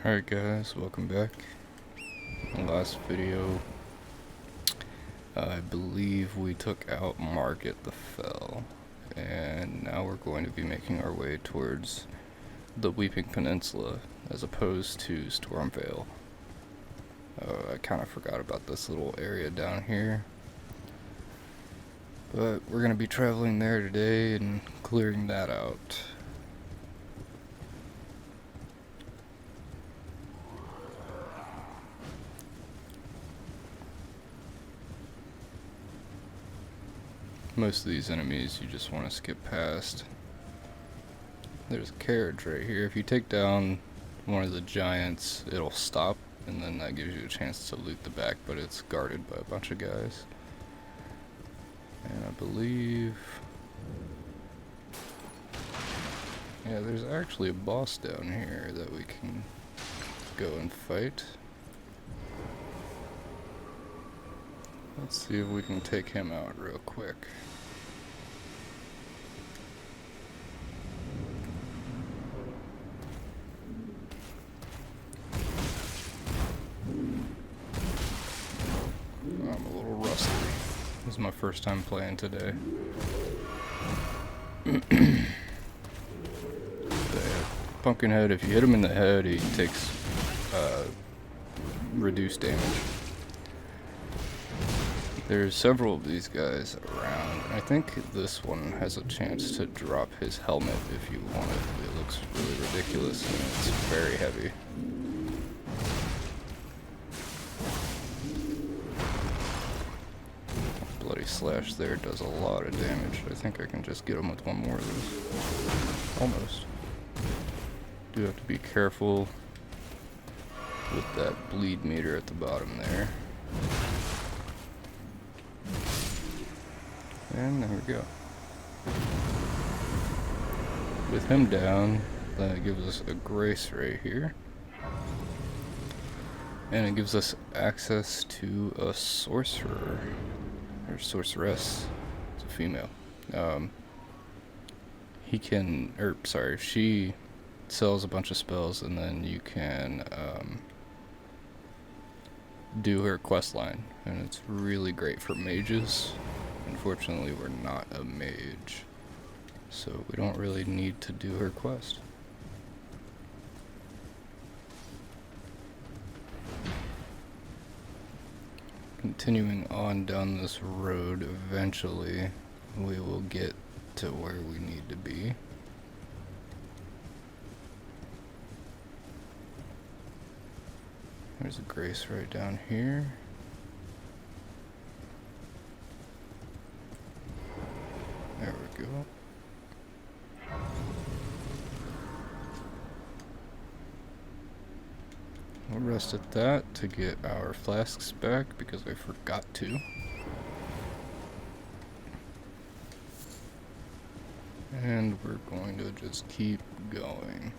Alright guys, welcome back. In the last video, I believe we took out Market the Fell, and now we're going to be making our way towards the Weeping Peninsula, as opposed to Stormvale. I kind of forgot about this little area down here, but we're going to be traveling there today and clearing that out. Most of these enemies you just want to skip past. There's a carriage right here. If you take down one of the giants, it'll stop, and then that gives you a chance to loot the back, but it's guarded by a bunch of guys. And I believe... yeah, there's actually a boss down here that we can go and fight. Let's see if we can take him out real quick. I'm a little rusty. This is my first time playing today. Pumpkinhead, if you hit him in the head, he takes reduced damage. There's several of these guys around, and I think this one has a chance to drop his helmet if you want it. It looks really ridiculous, and it's very heavy. Bloody slash there does a lot of damage. I think I can just get him with one more of those. Almost. Do have to be careful with that bleed meter at the bottom there. And there we go. With him down, that gives us a grace right here. And it gives us access to a sorcerer. Or sorceress. It's a female. He can, she sells a bunch of spells, and then you can do her quest line. And it's really great for mages. Unfortunately, we're not a mage, so we don't really need to do her quest. Continuing on down this road, eventually we will get to where we need to be. There's a grace right down here. There we go. We'll rest at that to get our flasks back because I forgot to. And we're going to just keep going.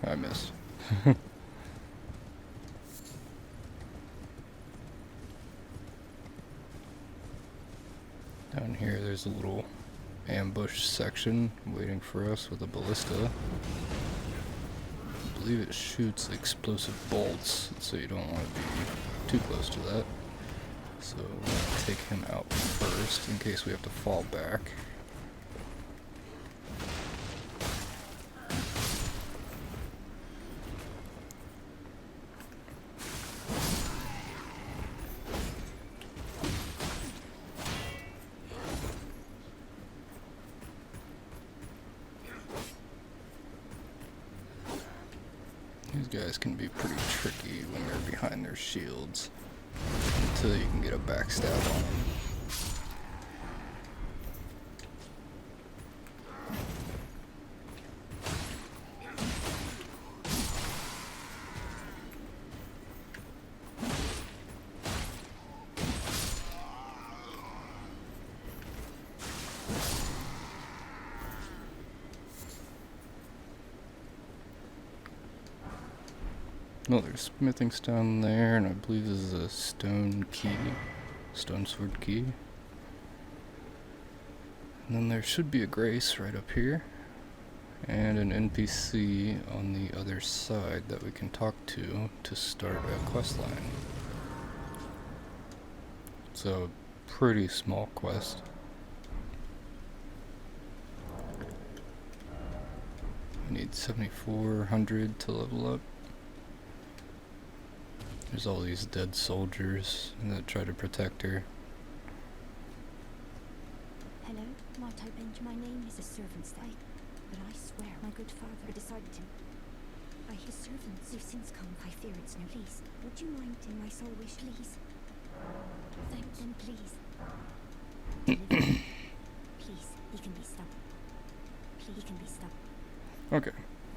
I missed. Down here there's a little ambush section waiting for us with a ballista. I believe it shoots explosive bolts, so you don't want to be too close to that. So we're going to take him out first in case we have to fall back. These guys can be pretty tricky when they're behind their shields until you can get a backstab on them. No, there's smithing stone there, and I believe this is a stone key. Stone sword key. And then there should be a Grace right up here. And an NPC on the other side that we can talk to start a quest line. It's a pretty small quest. I need 7,400 to level up. There's all these dead soldiers that try to protect her. Hello, Marto Benj. My name is a servant's day, but I swear my good father decided to. By his servants who've since come, I fear it's no lease. Would you mind in my soul wish, please? Thank them, please. Please, he can be stopped. Please, he can be stopped. Okay,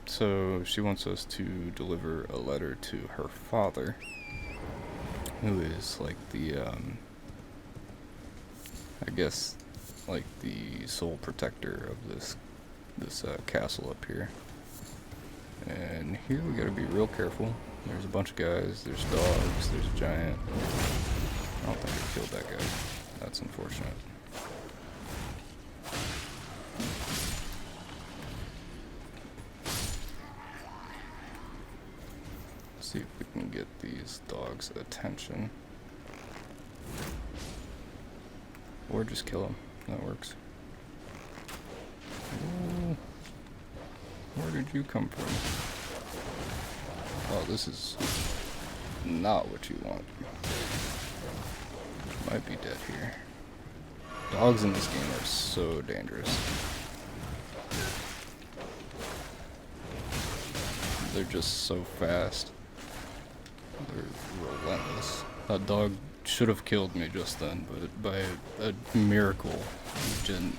so she wants us to deliver a letter to her father, who is like the, I guess, like the sole protector of this castle up here. And here we gotta be real careful. There's a bunch of guys, there's dogs, there's a giant. I don't think I killed that guy. That's unfortunate. See if we can get these dogs' attention. Or just kill them. That works. Ooh. Where did you come from? Oh, this is not what you want. Might be dead here. Dogs in this game are so dangerous. They're just so fast. They're relentless. That dog should have killed me just then, but by a miracle,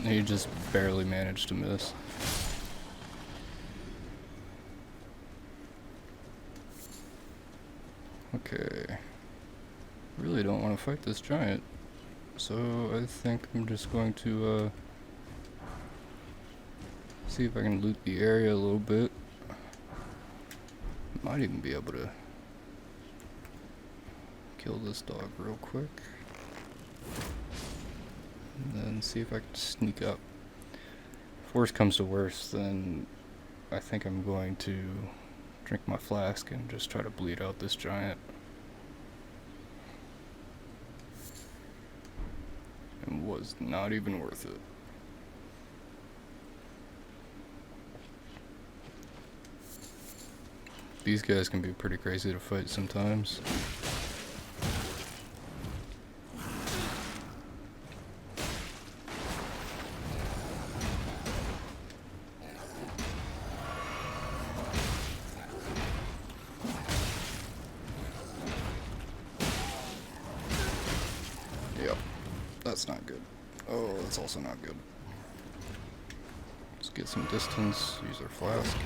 he just barely managed to miss. Okay. Really don't want to fight this giant, so I think I'm just going to see if I can loot the area a little bit. Might even be able to kill this dog real quick. And then see if I can sneak up. If worst comes to worst, then I think I'm going to drink my flask and just try to bleed out this giant. And was not even worth it. These guys can be pretty crazy to fight sometimes. Yep, that's not good. Oh, that's also not good. Let's get some distance, use our flask.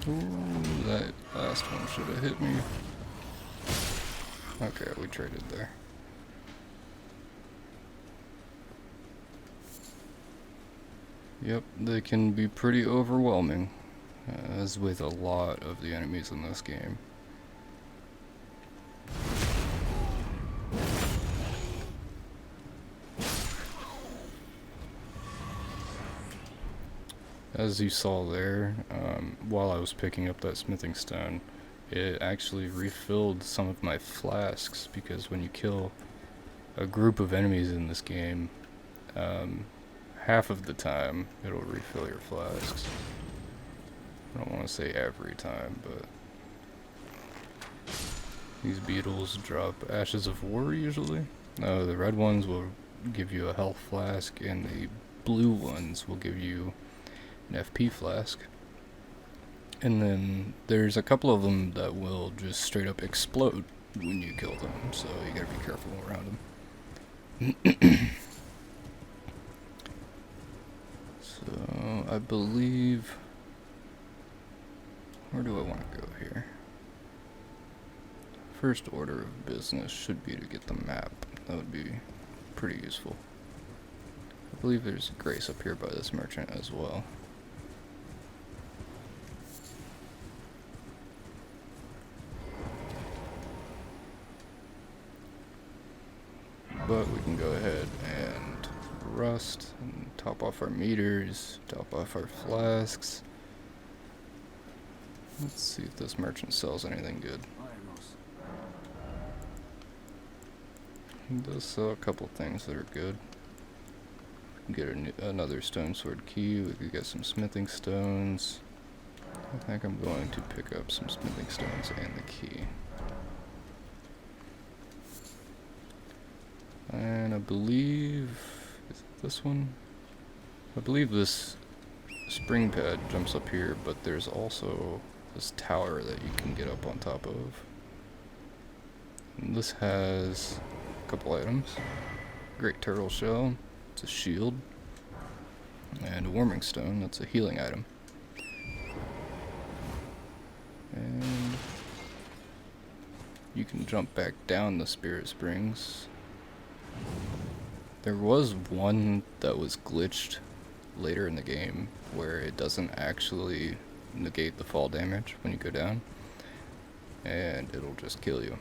Ooh, that last one should have hit me. Okay, we traded there. Yep, they can be pretty overwhelming, as with a lot of the enemies in this game. As you saw there, while I was picking up that smithing stone, it actually refilled some of my flasks, because when you kill a group of enemies in this game, half of the time it'll refill your flasks. I don't want to say every time, but these beetles drop ashes of war usually. The red ones will give you a health flask, and the blue ones will give you an FP flask. And then there's a couple of them that will just straight up explode when you kill them, so you gotta be careful around them. So I believe, where do I want to go here? First order of business should be to get the map. That would be pretty useful. I believe there's a grace up here by this merchant as well. But we can go ahead and rust and top off our meters, top off our flasks. Let's see if this merchant sells anything good. He does sell a couple things that are good. We can get another stone sword key. We could get some smithing stones. I think I'm going to pick up some smithing stones and the key. And I believe, is it this one? I believe this spring pad jumps up here, but there's also this tower that you can get up on top of. And this has a couple items. Great turtle shell, it's a shield, and a warming stone, that's a healing item. And you can jump back down the spirit springs. There was one that was glitched later in the game where it doesn't actually negate the fall damage when you go down, and it'll just kill you.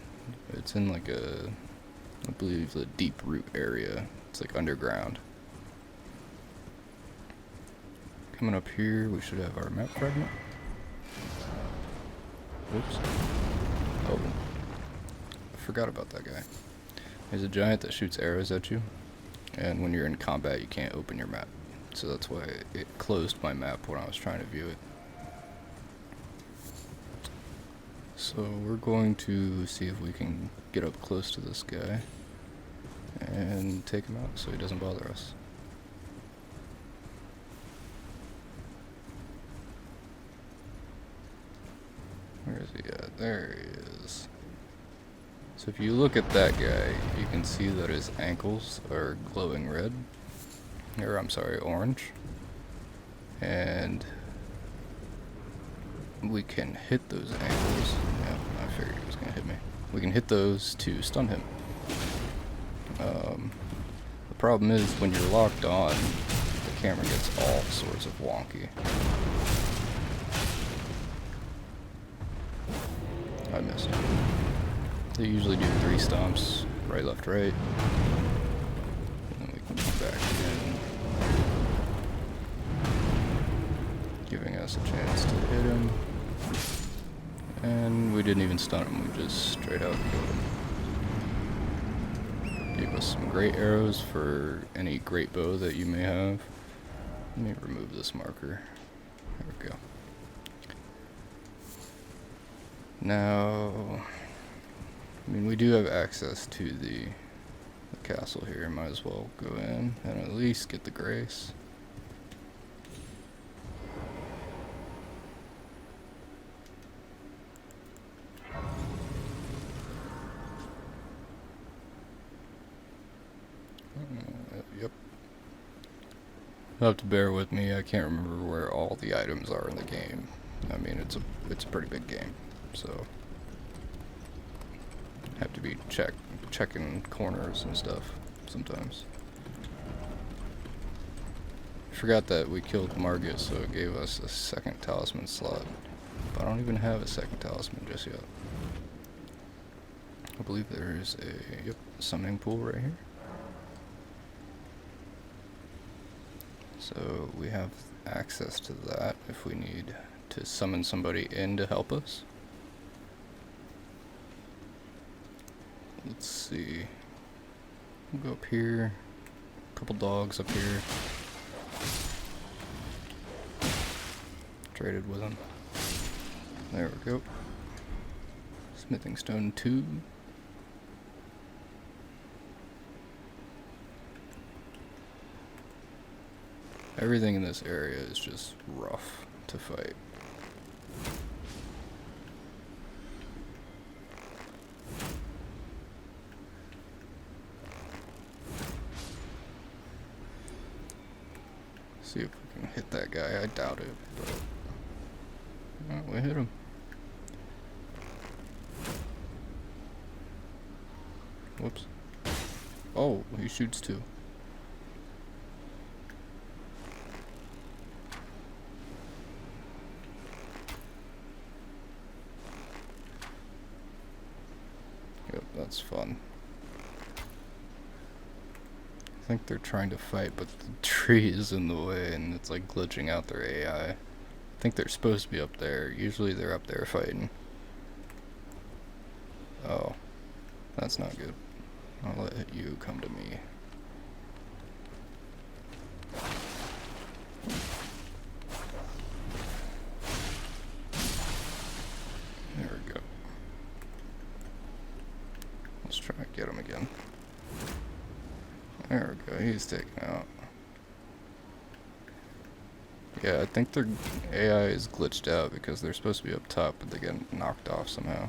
It's in like a, I believe, the deep root area. It's like underground. Coming up here, we should have our map fragment. Whoops. Oh, I forgot about that guy. There's a giant that shoots arrows at you, and when you're in combat you can't open your map. So that's why it closed my map when I was trying to view it. So we're going to see if we can get up close to this guy and take him out so he doesn't bother us. Where is he at? There he is. So if you look at that guy, you can see that his ankles are glowing red. Or I'm sorry, orange. And we can hit those ankles. Yeah, I figured he was gonna hit me. We can hit those to stun him. The problem is when you're locked on, the camera gets all sorts of wonky. I missed. They usually do 3 stomps, right, left, right. And then we can come back in, giving us a chance to hit him. And we didn't even stun him, we just straight out killed him. Gave us some great arrows for any great bow that you may have. Let me remove this marker. There we go. Now, I mean, we do have access to the castle here. Might as well go in and at least get the grace. Yep. You'll have to bear with me. I can't remember where all the items are in the game. I mean, it's a pretty big game, so have to be checking corners and stuff sometimes. Forgot that we killed Margit, so it gave us a second talisman slot. But I don't even have a second talisman just yet. I believe there is a summoning pool right here. So we have access to that if we need to summon somebody in to help us. Let's see. We'll go up here. A couple dogs up here. Traded with them. There we go. Smithing stone 2. Everything in this area is just rough to fight. See if we can hit that guy. I doubt it, but we hit him. Whoops. Oh, he shoots too. Yep, that's fun. I think they're trying to fight, but the tree is in the way and it's like glitching out their AI. I think they're supposed to be up there. Usually they're up there fighting. Oh, that's not good. I'll let you come to me. There we go. Let's try and get him again. There we go, he's taken out. Yeah, I think their AI is glitched out because they're supposed to be up top, but they get knocked off somehow.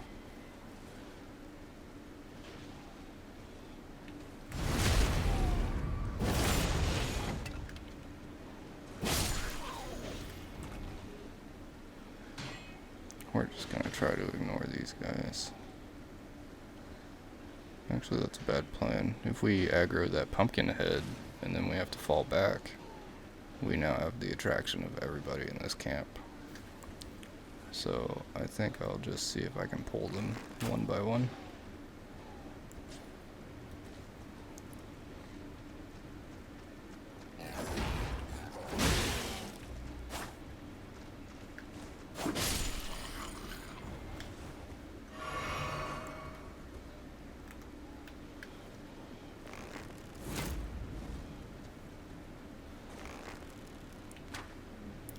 We're just gonna try to ignore these guys. Actually, that's a bad plan. If we aggro that pumpkin head and then we have to fall back, we now have the attraction of everybody in this camp. So I think I'll just see if I can pull them one by one.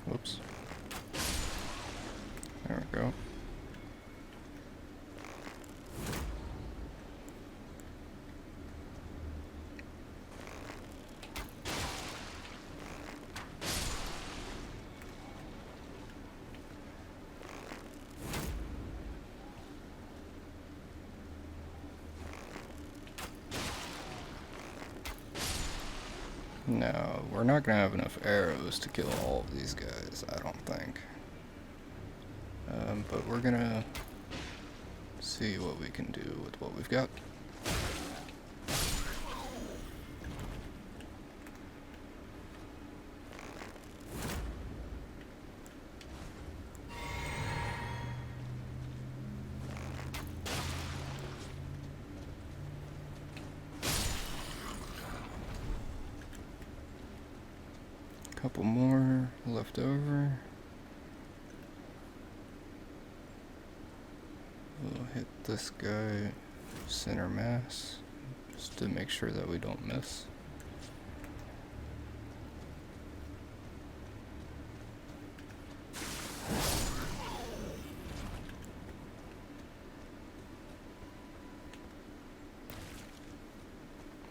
Whoops. There we go. No, we're not gonna have enough arrows to kill all of these guys, I don't think. But we're gonna see what we can do with what we've got. Couple more left over. We'll hit this guy center mass just to make sure that we don't miss.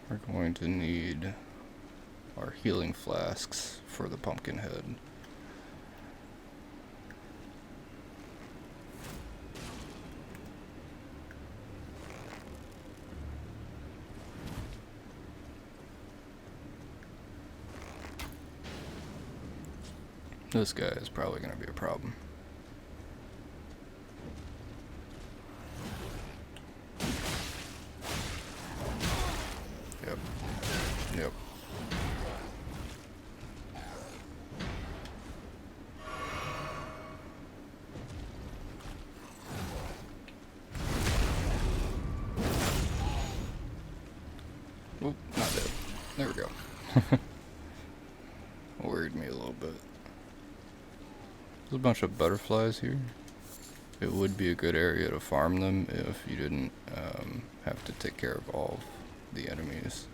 We're going to need our healing flasks for the pumpkin head. This guy is probably going to be a problem. Yep. Yep. Oh, not dead. There we go. Worried me a little bit. There's a bunch of butterflies here. It would be a good area to farm them if you didn't have to take care of all of the enemies.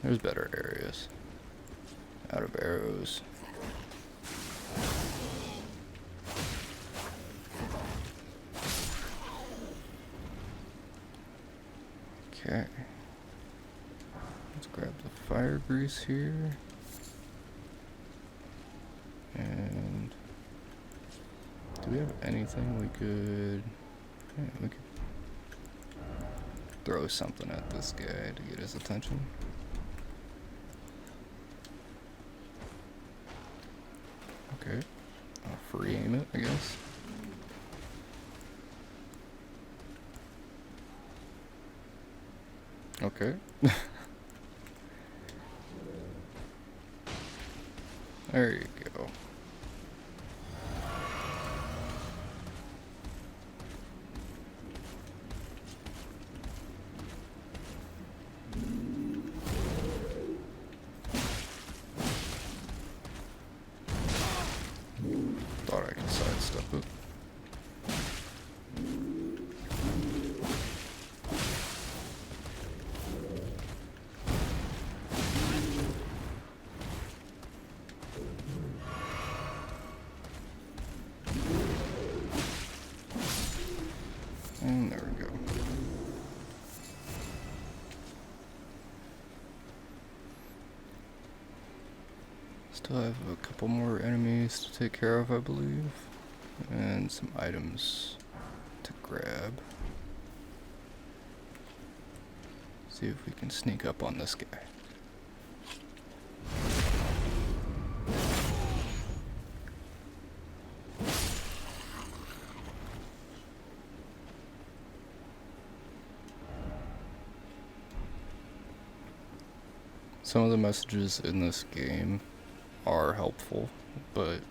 There's better areas. Out of arrows. Okay. Let's grab the fire grease here. And do we have anything we could... Yeah, we could throw something at this guy to get his attention. Okay. I'll free aim it, I guess. Okay. There you go. Thought I could sidestep it. And there we go. Still have a couple more enemies to take care of, I believe. And some items to grab. See if we can sneak up on this guy. Some of the messages in this game are helpful, but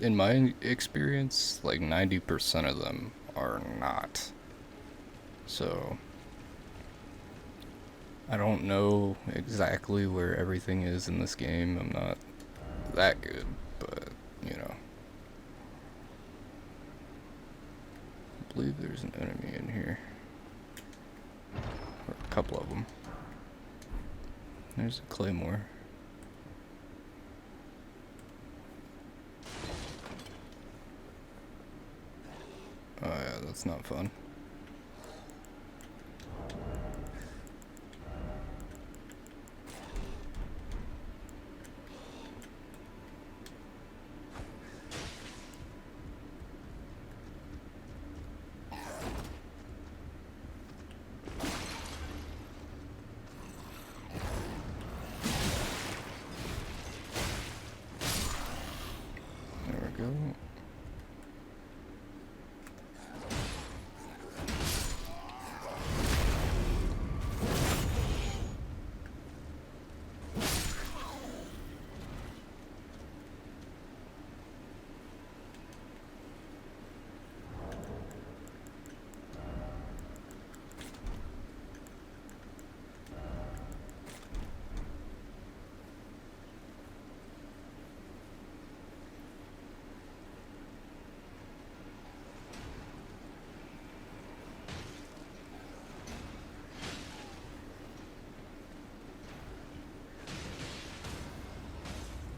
in my experience, like 90% of them are not. So I don't know exactly where everything is in this game. I'm not that good, but you know. I believe there's an enemy in here. Or a couple of them. There's a claymore. Oh yeah, that's not fun. There we go.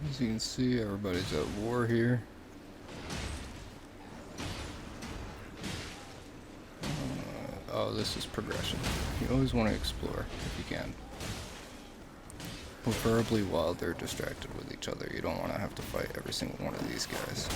As you can see, everybody's at war here. Oh, this is progression. You always want to explore if you can. Preferably while they're distracted with each other. You don't want to have to fight every single one of these guys.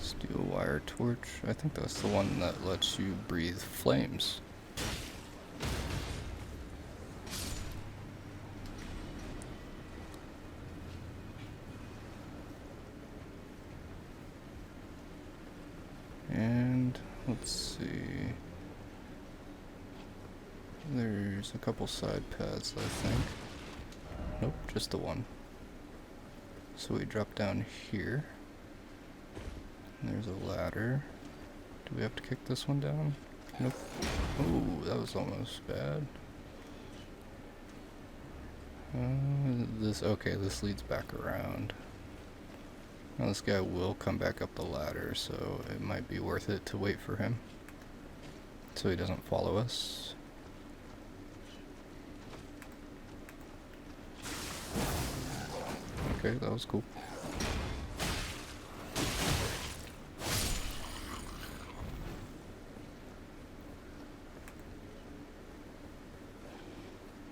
Steel wire torch. I think that's the one that lets you breathe flames. And let's see. There's a couple side paths, I think. Nope, just the one. So we drop down here. There's a ladder. Do we have to kick this one down? Nope. Ooh, that was almost bad. This leads back around. Now this guy will come back up the ladder, so it might be worth it to wait for him, so he doesn't follow us. Okay, that was cool.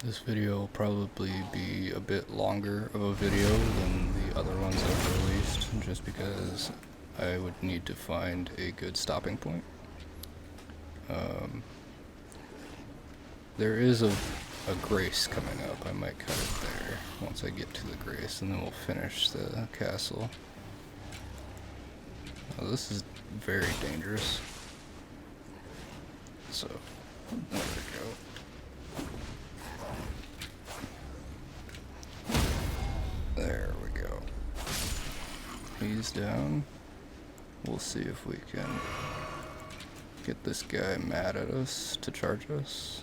This video will probably be a bit longer of a video than the other ones I've released, just because I would need to find a good stopping point. There is a grace coming up. I might cut it there once I get to the grace, and then we'll finish the castle. Oh, this is very dangerous. So, there we go. There we go. He's down. We'll see if we can get this guy mad at us to charge us.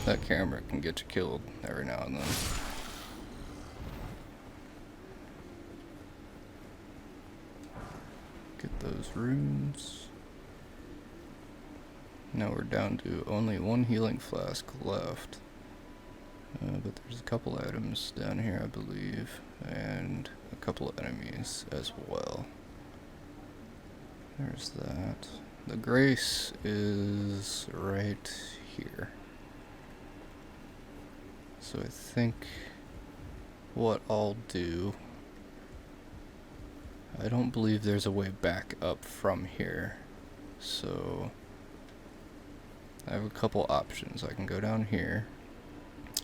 That camera can get you killed every now and then. Get those runes. Now we're down to only one healing flask left. But there's a couple items down here, I believe, and a couple of enemies as well. There's that. The grace is right here. So I think what I'll do, I don't believe there's a way back up from here, so I have a couple options. I can go down here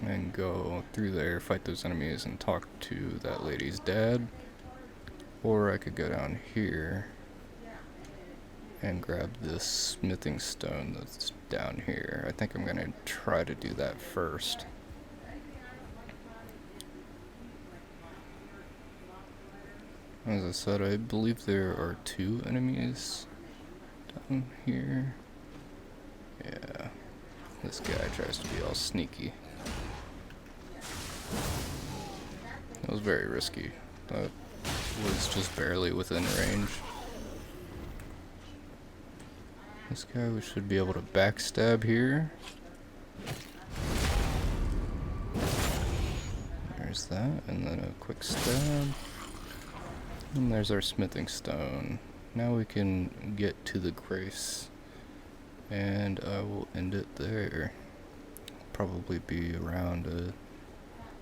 and go through there, fight those enemies, and talk to that lady's dad, or I could go down here and grab this smithing stone that's down here. I think I'm gonna try to do that first. As I said, I believe there are 2 enemies down here. Yeah, this guy tries to be all sneaky. That was very risky. That was just barely within range. This guy, we should be able to backstab here. There's that, and then a quick stab. And there's our smithing stone. Now we can get to the grace. And I will end it there. Probably be around a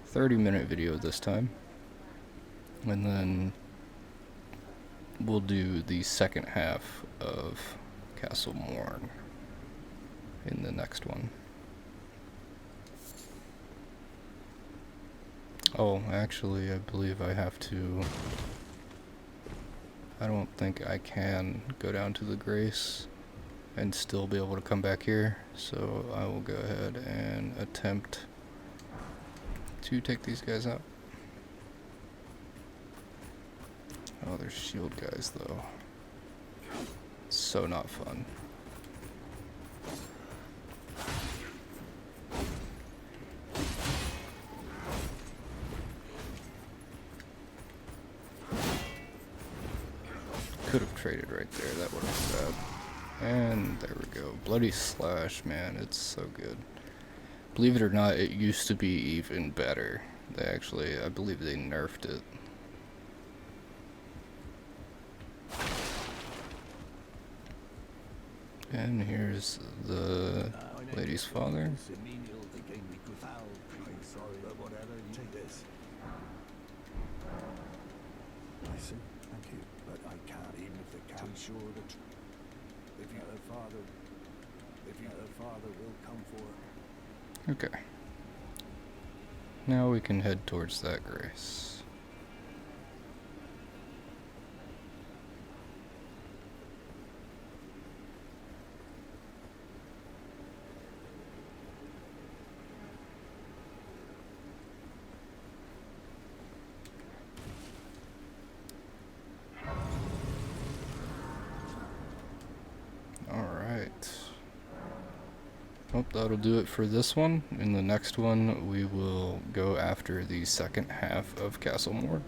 30-minute video this time. And then we'll do the second half of Souls-Borne in the next one. Oh, actually, I believe I have to... I don't think I can go down to the grace and still be able to come back here, so I will go ahead and attempt to take these guys out. Oh, there's shield guys though. So not fun. Could have traded right there, that would have been bad. And there we go. Bloody Slash, man, it's so good. Believe it or not, it used to be even better. They actually, I believe they nerfed it. And here's the lady's father. Listen, thank you, but I can't even if they can. Sure that if you her father will come for her. Okay. Now we can head towards that grace. Well, that'll do it for this one. In the next one, we will go after the second half of Souls-Borne.